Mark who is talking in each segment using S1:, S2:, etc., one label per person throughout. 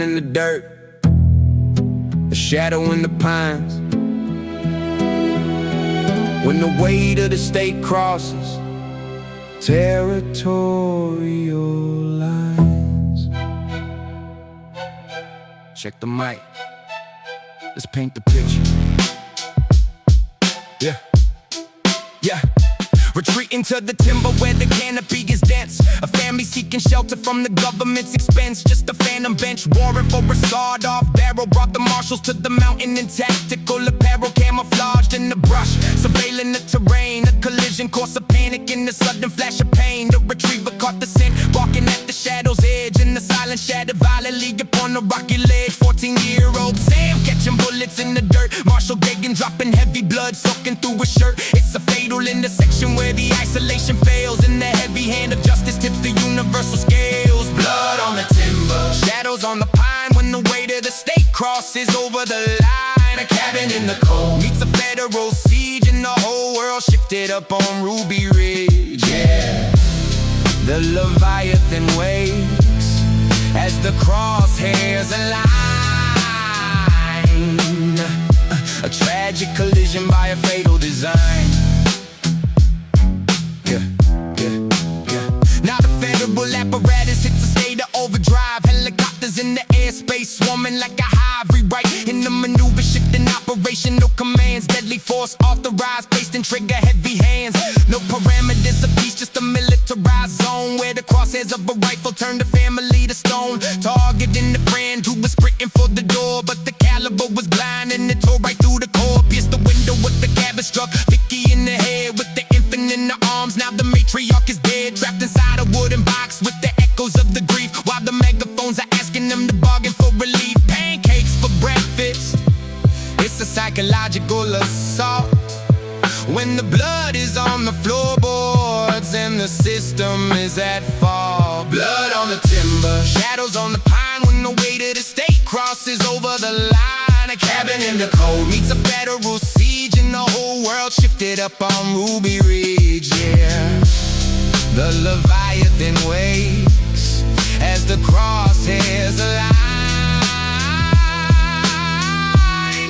S1: in the dirt, a shadow in the pines. When the weight of the state crosses territorial lines. Check the mic, let's paint the picture. Yeah, yeah. Retreating to the timber where the canopy is dense. A family seeking shelter from the government's expense. Just a phantom bench, warrant for a sawed-off barrel. Brought the marshals to the mountain in tactical apparel, camouflaged in the brush, surveilling the terrain. A collision caused a panic in the sudden flash of pain. The retriever caught the scent, barking at the shadow's edge. And the silence shattered violently upon the rocky ledge. 14-year-old Sam catching bullets in the dirt. Marshal Degan dropping heavy blood soaking through his shirt. It's a fatal intersection where the isolation fails, and the heavy hand of justice tips the universal scales. Blood on the timber, shadows on the pine. When the weight of the state crosses over the line, a cabin in the cold meets a federal siege, and the whole world shifted up on Ruby Ridge. Yeah, the Leviathan wakes as the crosshairs align. A tragic collision by a fatal design. Apparatus hits a state of overdrive. Helicopters in the airspace swarming like a hive. Rewrite in the maneuver, shifting operational commands. Deadly force authorized, placed in trigger heavy hands. No parameters of peace, just a militarized zone where the crosshairs of a rifle turned a family to stone. Targeting the friend who was sprinting for the door, but the caliber was blind and it tore right through the core. Pierced the window with the cabin, struck Vicky in the head with the infant in the arms. Now the matriarch is dead, trapped inside a wooden box with the echoes of the grief, while the megaphones are asking them to bargain for relief. Pancakes for breakfast, it's a psychological assault when the blood is on the floorboards and the system is at fault. Blood on the timber, shadows on the pine. When the weight of the state crosses over the line, a cabin in the cold meets a federal siege, and the whole world shifted up on Ruby Ridge. Yeah, the Leviathan wakes as the crosshairs align.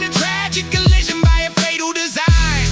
S1: A tragic collision by a fatal design.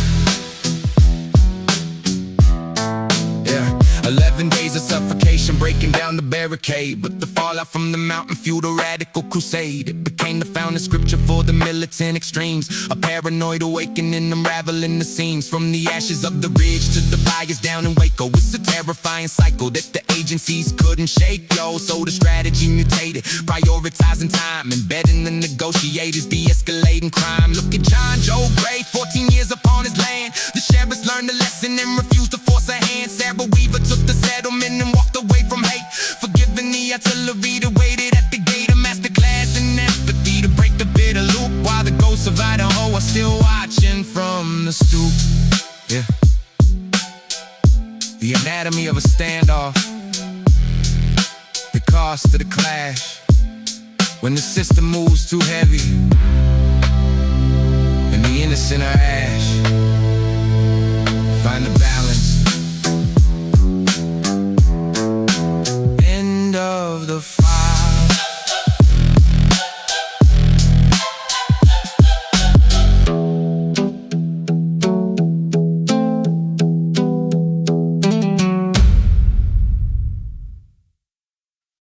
S1: Yeah, 11 days of suffocation, breaking down the barricade. But the fallout from the mountain fueled a radical crusade. It became the founding scripture for the militant extremes. A paranoid awakening, unraveling the seams. From the ashes of the ridge to the fires down in Waco. It's a terrifying cycle that the agencies couldn't shake, yo. So the strategy mutated, prioritizing time, embedding the negotiators, de-escalating crime. Look at John Joe Gray, 14 years upon his land. The sheriffs learned a lesson and refused to force a hand. Sarah Weaver took the settlement and walked away from hate, forgiving the artillery that waited at the gate. A masterclass in empathy to break the bitter loop, while the ghosts of Idaho are still watching from the stoop. Yeah, the anatomy of a standoff, the cost of the clash. When the system moves too heavy and the innocent are ash, find the balance